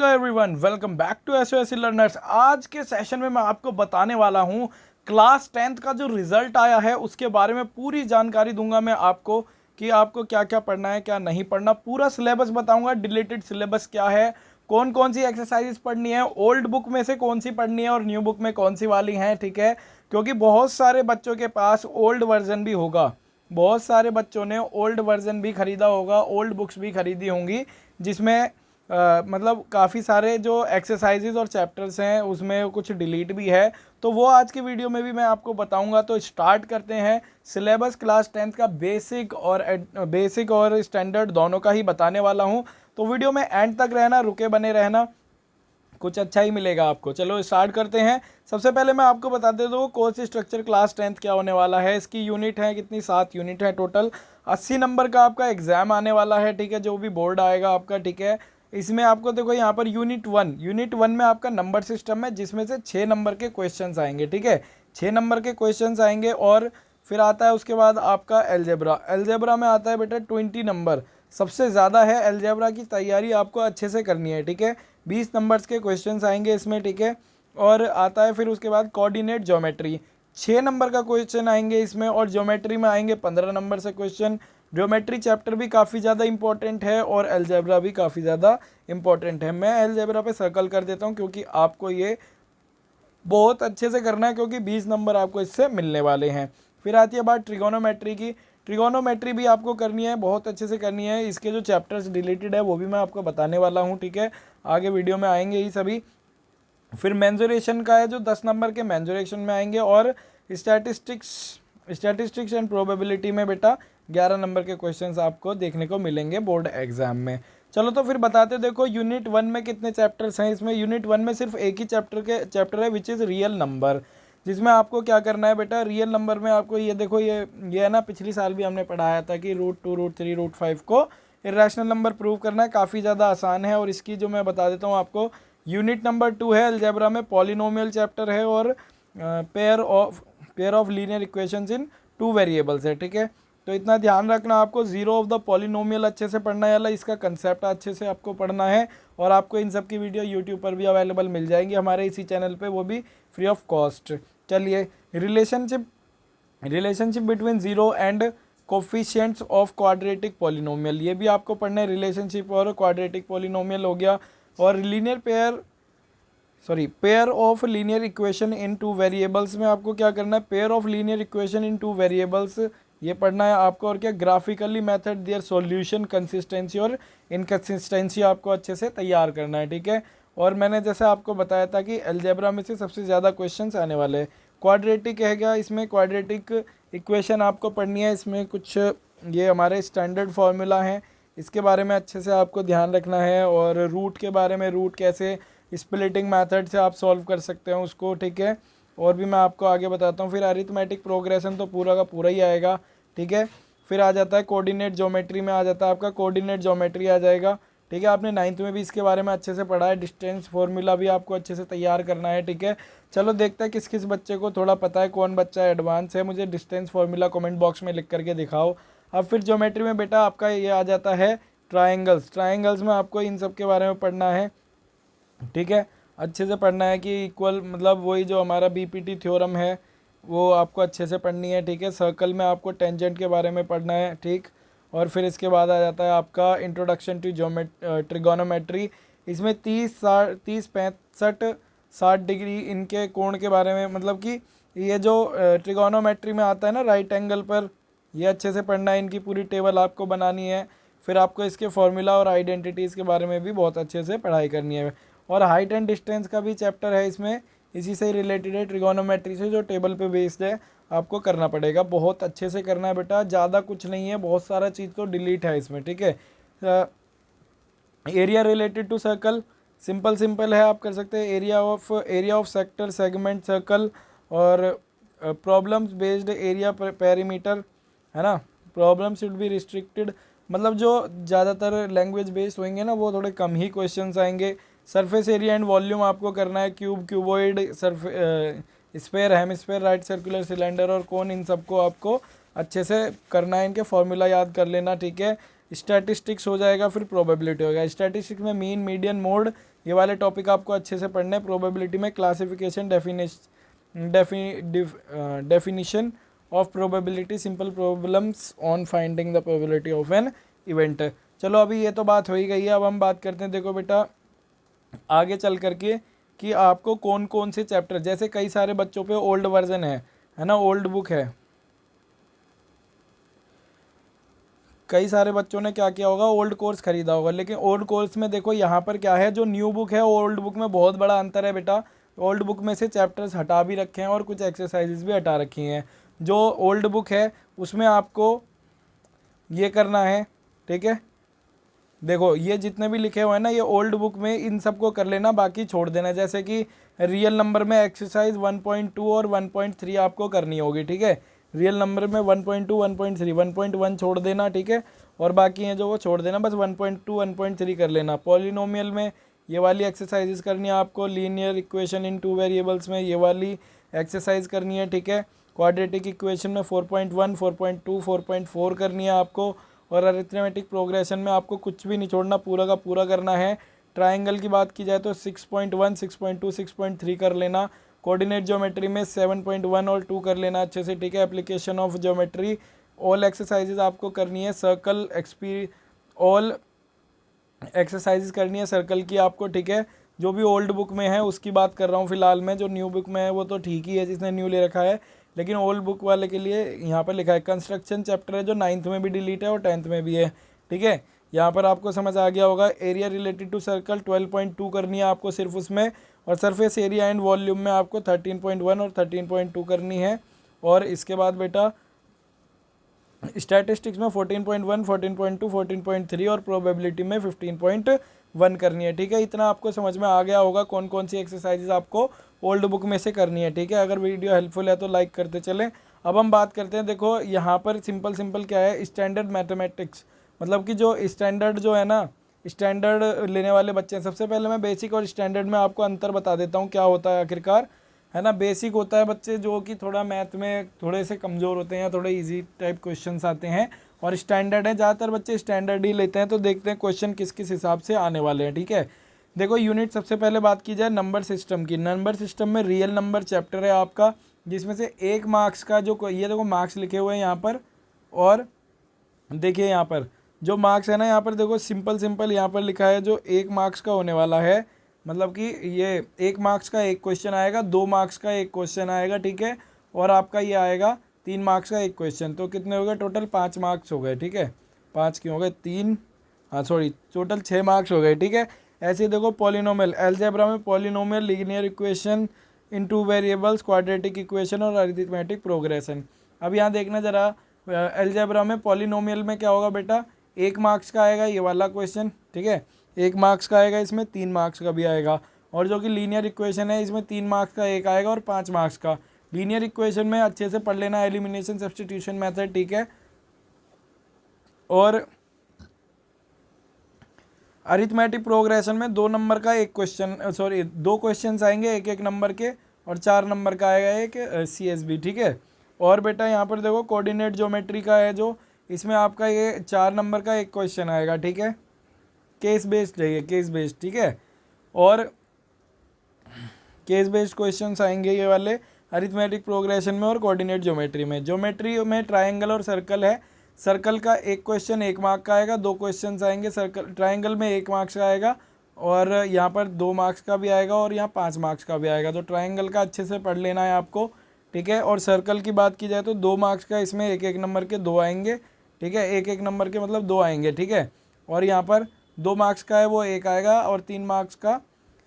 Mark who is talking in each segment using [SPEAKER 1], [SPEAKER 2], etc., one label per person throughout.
[SPEAKER 1] Hello everyone, welcome back to SOS learners. आज के session में मैं आपको बताने वाला हूं क्लास 10th का जो रिजल्ट आया है उसके बारे में पूरी जानकारी दूंगा मैं आपको कि आपको क्या क्या पढ़ना है, क्या नहीं पढ़ना। पूरा सिलेबस बताऊंगा, डिलीटेड सिलेबस क्या है, कौन कौन सी एक्सरसाइजेस पढ़नी है, ओल्ड बुक में से कौन सी पढ़नी है और न्यू बुक में कौन सी वाली हैं। ठीक है, क्योंकि बहुत सारे बच्चों के पास ओल्ड वर्जन भी होगा, बहुत सारे बच्चों ने ओल्ड वर्जन भी खरीदा होगा, ओल्ड बुक्स भी खरीदी होंगी जिसमें मतलब काफ़ी सारे जो एक्सरसाइजेज और चैप्टर्स हैं उसमें कुछ डिलीट भी है। तो वो आज की वीडियो में भी मैं आपको बताऊंगा। तो स्टार्ट करते हैं। सिलेबस क्लास 10th का बेसिक और स्टैंडर्ड दोनों का ही बताने वाला हूं। तो वीडियो में एंड तक रहना, रुके बने रहना, कुछ अच्छा ही मिलेगा आपको। चलो स्टार्ट करते हैं। सबसे पहले मैं आपको बता दे दूँ कोर्स स्ट्रक्चर क्लास 10th क्या होने वाला है। इसकी यूनिट है कितनी, 7 यूनिट है टोटल। 80 नंबर का आपका एग्जाम आने वाला है। ठीक है, जो भी बोर्ड आएगा आपका। ठीक है, इसमें आपको देखो यहाँ पर यूनिट वन में आपका नंबर सिस्टम है जिसमें से 6 नंबर के क्वेश्चंस आएंगे। ठीक है, 6 नंबर के क्वेश्चंस आएंगे। और फिर आता है उसके बाद आपका एल्जेब्रा में आता है बेटा 20 नंबर। सबसे ज़्यादा है एल्जेब्रा की तैयारी आपको अच्छे से करनी है। ठीक है, 20 नंबर्स के क्वेश्चंस आएंगे इसमें। ठीक है, और आता है फिर उसके बाद कोऑर्डिनेट ज्योमेट्री, 6 नंबर का क्वेश्चन आएंगे इसमें। और ज्योमेट्री में आएंगे 15 नंबर से क्वेश्चन। ज्योमेट्री चैप्टर भी काफ़ी ज़्यादा इंपॉर्टेंट है और एल्जेब्रा भी काफ़ी ज़्यादा इंपॉर्टेंट है। मैं एल्जेब्रा पे सर्कल कर देता हूँ क्योंकि आपको ये बहुत अच्छे से करना है, क्योंकि 20 नंबर आपको इससे मिलने वाले हैं। फिर आती है बात ट्रिगोनोमेट्री की। ट्रिगोनोमेट्री भी आपको करनी है, बहुत अच्छे से करनी है। इसके जो चैप्टर्स डिलीटेड है वो भी मैं आपको बताने वाला हूँ। ठीक है, आगे वीडियो में आएंगे ही सभी। फिर मेंजुरेशन का है जो 10 नंबर के मेंजुरेशन में आएंगे। और स्टैटिस्टिक्स एंड प्रोबेबिलिटी में बेटा 11 नंबर के क्वेश्चंस आपको देखने को मिलेंगे बोर्ड एग्जाम में। चलो तो फिर बताते, देखो यूनिट 1 में कितने चैप्टर्स हैं। इसमें यूनिट 1 में सिर्फ एक ही चैप्टर है विच इज़ रियल नंबर, जिसमें आपको क्या करना है बेटा। रियल नंबर में आपको ये देखो, ये है ना, पिछली साल भी हमने पढ़ाया था कि √2 √3 √5 को इरेशनल नंबर प्रूव करना है। काफ़ी ज़्यादा आसान है। और इसकी जो मैं बता देता हूँ आपको, यूनिट नंबर 2 है अलजेब्रा में, पॉलिनोमियल चैप्टर है और pair of linear equations in 2 variables है। ठीक है, तो इतना ध्यान रखना आपको। जीरो ऑफ द पॉलिनोमियल अच्छे से पढ़ना है, अल्लाह इसका कंसेप्ट अच्छे से आपको पढ़ना है। और आपको इन सब की वीडियो यूट्यूब पर भी अवेलेबल मिल जाएंगी हमारे इसी चैनल पे, वो भी फ्री ऑफ कॉस्ट। चलिए, relationship between zero and coefficients of quadratic polynomial, ये भी आपको पढ़ना है। रिलेशनशिप और क्वाड्रेटिक पॉलिनोमियल हो गया। और pair of linear equation in 2 variables में आपको क्या करना है, pair of linear equation in 2 variables ये पढ़ना है आपको। और क्या, graphically method, their solution, consistency और इनकंसिस्टेंसी आपको अच्छे से तैयार करना है। ठीक है, और मैंने जैसे आपको बताया था कि अलजेब्रा में से सबसे ज़्यादा क्वेश्चंस आने वाले हैं। क्वाड्रेटिक है क्या, इसमें क्वाड्रेटिक इक्वेशन आपको पढ़नी है। इसमें कुछ ये हमारे स्टैंडर्ड फार्मूला हैं, इसके बारे में अच्छे से आपको ध्यान रखना है। और रूट के बारे में, रूट कैसे स्प्लिटिंग मेथड से आप सॉल्व कर सकते हैं उसको। ठीक है, और भी मैं आपको आगे बताता हूँ। फिर अरिथमेटिक प्रोग्रेशन तो पूरा का पूरा ही आएगा। ठीक है, फिर आ जाता है कोऑर्डिनेट ज्योमेट्री में, आ जाता है आपका कोऑर्डिनेट ज्योमेट्री आ जाएगा। ठीक है, आपने 9th में भी इसके बारे में अच्छे से पढ़ा है। डिस्टेंस फॉर्मूला भी आपको अच्छे से तैयार करना है। ठीक है, चलो देखते हैं किस किस बच्चे को थोड़ा पता है, कौन बच्चा एडवांस है। मुझे डिस्टेंस फॉर्मूला कमेंट बॉक्स में लिख करके दिखाओ। अब फिर ज्योमेट्री में बेटा आपका ये आ जाता है ट्राइंगल्स में आपको इन सब के बारे में पढ़ना है। ठीक है, अच्छे से पढ़ना है कि इक्वल, मतलब वही जो हमारा बीपीटी थ्योरम है वो आपको अच्छे से पढ़नी है। ठीक है, सर्कल में आपको टेंजेंट के बारे में पढ़ना है। ठीक, और फिर इसके बाद आ जाता है आपका इंट्रोडक्शन टू ट्रिगोनोमेट्री। इसमें 30 65 60 डिग्री इनके कोण के बारे में, मतलब कि ये जो ट्रिगोनोमेट्री में आता है ना, राइट एंगल पर, ये अच्छे से पढ़ना है। इनकी पूरी टेबल आपको बनानी है। फिर आपको इसके फॉर्मूला और आइडेंटिटीज़ के बारे में भी बहुत अच्छे से पढ़ाई करनी है। और हाइट एंड डिस्टेंस का भी चैप्टर है इसमें, इसी से रिलेटेड है, ट्रिगोनोमेट्री से, जो टेबल पे बेस्ड है, आपको करना पड़ेगा। बहुत अच्छे से करना है बेटा, ज़्यादा कुछ नहीं है, बहुत सारा चीज़ तो डिलीट है इसमें। ठीक है, area related to circle, simple है, आप कर सकते हैं। Area of sector, segment, circle. और प्रॉब्लम्स बेस्ड एरिया पेरीमीटर, है ना। प्रॉब्लम शुड बी रिस्ट्रिक्टेड, मतलब जो ज़्यादातर लैंग्वेज बेस्ड होंगे ना वो थोड़े कम ही क्वेश्चंस आएंगे। सरफेस एरिया एंड वॉल्यूम आपको करना है। Cuboid, sphere, hemisphere, right circular cylinder और कोन, इन सबको आपको अच्छे से करना है। इनके फॉर्मूला याद कर लेना। ठीक है, स्टैटिस्टिक्स हो जाएगा, फिर प्रोबेबिलिटी होगा। स्टैटिस्टिक्स में मीन, मीडियन, मोड, ये वाले टॉपिक आपको अच्छे से पढ़ने हैं। प्रोबेबिलिटी में classification, definition of probability, simple problems on finding the probability of an event. चलो अभी ये तो बात हो ही गई है, अब हम बात करते हैं, देखो बेटा आगे चल करके कि आपको कौन कौन से चैप्टर, जैसे कई सारे बच्चों पे ओल्ड वर्जन है ना, ओल्ड बुक है, कई सारे बच्चों ने क्या किया होगा, ओल्ड कोर्स खरीदा होगा। लेकिन ओल्ड कोर्स में देखो यहाँ पर क्या है, जो न्यू बुक है ओल्ड बुक में बहुत बड़ा अंतर है बेटा। ओल्ड बुक में से चैप्टर्स हटा भी रखे हैं और कुछ एक्सरसाइजेस भी हटा रखी हैं। जो ओल्ड बुक है उसमें आपको ये करना है, ठीक है। देखो ये जितने भी लिखे हुए हैं ना, ये ओल्ड बुक में इन सबको कर लेना, बाकी छोड़ देना। जैसे कि रियल नंबर में एक्सरसाइज 1.2 और 1.3 आपको करनी होगी, ठीक है। रियल नंबर में 1.2, 1.3, 1.1 छोड़ देना, ठीक है। और बाकी हैं जो वो छोड़ देना, बस 1.2, 1.3 कर लेना। पॉलिनोमियल में ये वाली एक्सरसाइजेस करनी है आपको। लीनियर इक्वेशन इन 2 वेरिएबल्स में ये वाली एक्सरसाइज करनी है, ठीक है। क्वाड्रेटिक इक्वेशन में 4.1, 4.2, 4.4 करनी है आपको। और अरिथमेटिक प्रोग्रेशन में आपको कुछ भी नहीं छोड़ना, पूरा का पूरा करना है। ट्राइंगल की बात की जाए तो 6.1, 6.2, 6.3 कर लेना। कोऑर्डिनेट ज्योमेट्री में 7.1 और 2 कर लेना अच्छे से, ठीक है। Application of geometry all exercises आपको करनी है। सर्कल ऑल एक्सरसाइजेज करनी है सर्कल की आपको, ठीक है। जो भी ओल्ड बुक में है उसकी बात कर रहा हूँ फिलहाल में, जो न्यू बुक में है वो तो ठीक ही है जिसने न्यू ले रखा है, लेकिन ओल्ड बुक वाले के लिए यहाँ पर लिखा है कंस्ट्रक्शन चैप्टर है, जो 9th में भी डिलीट है और 10th में भी है, ठीक है। यहाँ पर आपको समझ आ गया होगा। एरिया रिलेटेड टू सर्कल 12.2 करनी है आपको सिर्फ उसमें। और सरफेस एरिया एंड वॉल्यूम में आपको 13.1 और 13.2 करनी है। और इसके बाद बेटा स्टैटिस्टिक्स में 14.1, 14.2, 14.3 और प्रोबेबिलिटी में 15.1 करनी है, ठीक है। इतना आपको समझ में आ गया होगा कौन कौन सी एक्सरसाइजेज आपको ओल्ड बुक में से करनी है, ठीक है। अगर वीडियो हेल्पफुल है तो लाइक करते चलें। अब हम बात करते हैं, देखो यहाँ पर सिंपल क्या है, स्टैंडर्ड मैथमेटिक्स, मतलब कि जो स्टैंडर्ड जो है ना, स्टैंडर्ड लेने वाले बच्चे हैं। सबसे पहले मैं बेसिक और स्टैंडर्ड में आपको अंतर बता देता हूँ क्या होता है आखिरकार, है ना। बेसिक होता है बच्चे जो कि थोड़ा मैथ में थोड़े से कमज़ोर होते हैं या थोड़े इजी टाइप क्वेश्चंस आते हैं। और स्टैंडर्ड है, ज़्यादातर बच्चे स्टैंडर्ड ही लेते हैं। तो देखते हैं क्वेश्चन किस किस हिसाब से आने वाले हैं, ठीक है। देखो यूनिट सबसे पहले बात की जाए नंबर सिस्टम की। नंबर सिस्टम में रियल नंबर चैप्टर है आपका, जिसमें से 1 मार्क्स का जो, ये देखो मार्क्स लिखे हुए हैं यहाँ पर। और देखिए यहाँ पर जो मार्क्स है ना, यहाँ पर देखो सिंपल यहाँ पर लिखा है जो 1 मार्क्स का होने वाला है, मतलब कि ये 1 मार्क्स का एक क्वेश्चन आएगा, 2 मार्क्स का एक क्वेश्चन आएगा, ठीक है। और आपका ये आएगा 3 मार्क्स का एक क्वेश्चन। तो कितने हो गए टोटल, 5 मार्क्स हो गए, ठीक है। 5 क्यों हो गए, 3, हाँ सॉरी, टोटल 6 मार्क्स हो गए, ठीक है। ऐसे ही देखो पॉलिनोमियल, अलजेब्रा में polynomial, linear equation in 2 variables, quadratic equation और अरिथमेटिक प्रोग्रेशन। अब यहाँ देखना ज़रा, अलजेब्रा में पॉलिनोमियल में क्या होगा बेटा, 1 मार्क्स का आएगा ये वाला क्वेश्चन, ठीक है। 1 मार्क्स का आएगा, इसमें 3 मार्क्स का भी आएगा। और जो कि लीनियर इक्वेशन है, इसमें 3 मार्क्स का एक आएगा और 5 मार्क्स का। लीनियर इक्वेशन में अच्छे से पढ़ लेना, एलिमिनेशन सब्स्टिट्यूशन मेथड, ठीक है। और अरिथमेटिक प्रोग्रेशन में 2 नंबर का एक क्वेश्चन, सॉरी 2 क्वेश्चन आएंगे 1-1 नंबर के, और 4 नंबर का आएगा एक CSB, ठीक है। और बेटा यहाँ पर देखो कोऑर्डिनेट ज्योमेट्री का है जो, इसमें आपका ये 4 नंबर का एक क्वेश्चन आएगा, ठीक है। केस बेस्ड है ये, केस बेस्ड, ठीक है। और केस बेस्ड क्वेश्चंस आएंगे ये वाले अरिथमेटिक प्रोग्रेशन में और कोऑर्डिनेट ज्योमेट्री में। ज्योमेट्री में ट्रायंगल और सर्कल है। सर्कल का एक क्वेश्चन 1 मार्क का आएगा, 2 क्वेश्चन आएंगे। सर्कल ट्रायंगल में 1 मार्क्स का आएगा, और यहाँ पर 2 मार्क्स का भी आएगा, और यहाँ 5 मार्क्स का भी आएगा। तो ट्रायंगल का अच्छे से पढ़ लेना है आपको, ठीक है। और सर्कल की बात की जाए तो 2 मार्क्स का, इसमें 1-1 नंबर के 2 आएंगे, ठीक है। 1-1 नंबर के मतलब 2 आएंगे, ठीक है। और यहाँ पर 2 मार्क्स का है वो 1 आएगा, और 3 मार्क्स का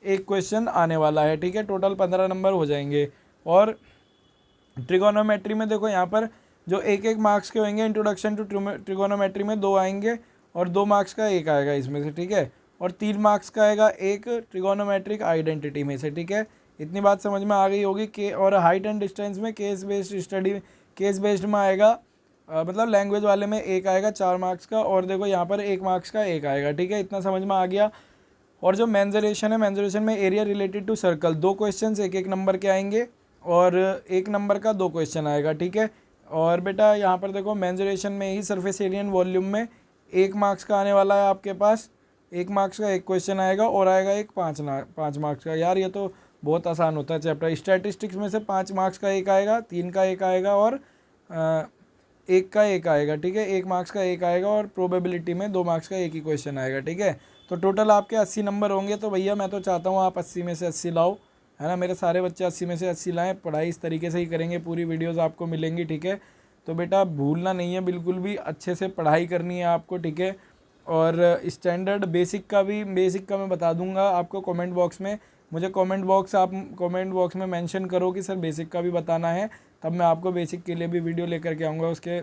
[SPEAKER 1] एक क्वेश्चन आने वाला है, ठीक है। टोटल 15 नंबर हो जाएंगे। और ट्रिगोनोमेट्री में देखो यहाँ पर जो 1-1 मार्क्स के होंगे, इंट्रोडक्शन टू ट्रिगोनोमेट्री में 2 आएंगे, और 2 मार्क्स का एक आएगा इसमें से, ठीक है। और 3 मार्क्स का आएगा एक ट्रिगोनोमेट्रिक आइडेंटिटी में से, ठीक है। इतनी बात समझ में आ गई होगी कि। और हाइट एंड डिस्टेंस में case based study, case based में आएगा, मतलब लैंग्वेज वाले में 1 आएगा 4 मार्क्स का, और देखो यहाँ पर 1 मार्क्स का 1 आएगा, ठीक है। इतना समझ में आ गया। और जो मेंजरेशन है, मेंजरेशन में area related to circle, 2 question 1-1 number के आएंगे, और 1 नंबर का 2 क्वेश्चन आएगा, ठीक है। और बेटा यहाँ पर देखो मेंजरेशन में ही सरफेस एरिया एंड वॉल्यूम में 1 मार्क्स का आने वाला है आपके पास, 1 मार्क्स का एक क्वेश्चन आएगा और आएगा एक 5 मार्क्स का। यार ये तो बहुत आसान होता है चैप्टर। स्टैटिस्टिक्स में से 5 मार्क्स का एक आएगा, 3 का एक आएगा और 1 का एक आएगा, ठीक है। 1 मार्क्स का एक आएगा और प्रोबेबिलिटी में 2 मार्क्स का एक ही क्वेश्चन आएगा, ठीक है। तो टोटल आपके 80 नंबर होंगे। तो भैया मैं तो चाहता हूँ आप 80 में से 80 लाओ, है ना। मेरे सारे बच्चे 80 में से 80 लाएँ, पढ़ाई इस तरीके से ही करेंगे, पूरी वीडियोज़ आपको मिलेंगी, ठीक है। तो बेटा भूलना नहीं है बिल्कुल भी, अच्छे से पढ़ाई करनी है आपको, ठीक है। और स्टैंडर्ड बेसिक का मैं बता दूंगा आपको कमेंट बॉक्स में। मुझे आप कमेंट बॉक्स में मेंशन करो कि सर बेसिक का भी बताना है, तब मैं आपको बेसिक के लिए भी वीडियो लेकर के आऊँगा उसके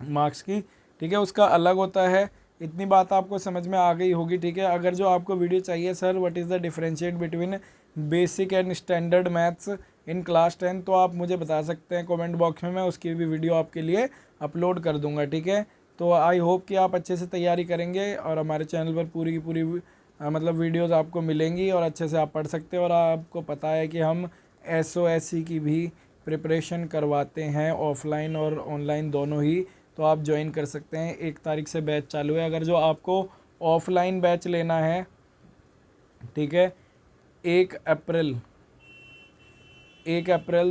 [SPEAKER 1] मार्क्स की, ठीक है। उसका अलग होता है। इतनी बात आपको समझ में आ गई होगी, ठीक है। अगर जो आपको वीडियो चाहिए sir what is the differentiate between basic and standard maths in class 10, तो आप मुझे बता सकते हैं कमेंट बॉक्स में, मैं उसकी भी वीडियो आपके लिए अपलोड कर दूंगा, ठीक है। तो आई होप कि आप अच्छे से तैयारी करेंगे और हमारे चैनल पर पूरी की पूरी मतलब वीडियोस आपको मिलेंगी और अच्छे से आप पढ़ सकते हैं। और आपको पता है कि हम SOSC की भी प्रिपरेशन करवाते हैं, ऑफलाइन और ऑनलाइन दोनों ही। तो आप ज्वाइन कर सकते हैं। 1 तारीख से बैच चालू है। अगर जो आपको ऑफलाइन बैच लेना है, ठीक है, 1 अप्रैल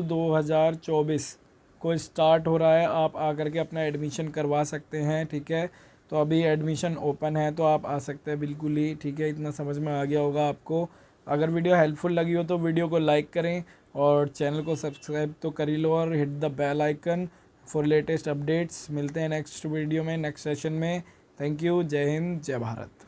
[SPEAKER 1] 2024 को स्टार्ट हो रहा है। आप आकर के अपना एडमिशन करवा सकते हैं, ठीक है। तो अभी एडमिशन ओपन है, तो आप आ सकते हैं बिल्कुल ही, ठीक है। इतना समझ में आ गया होगा आपको। अगर वीडियो हेल्पफुल लगी हो तो वीडियो को लाइक करें और चैनल को सब्सक्राइब तो कर ही लो और hit the bell icon for latest updates. मिलते हैं नेक्स्ट वीडियो में, नेक्स्ट सेशन में। Thank you. जय हिंद, जय भारत।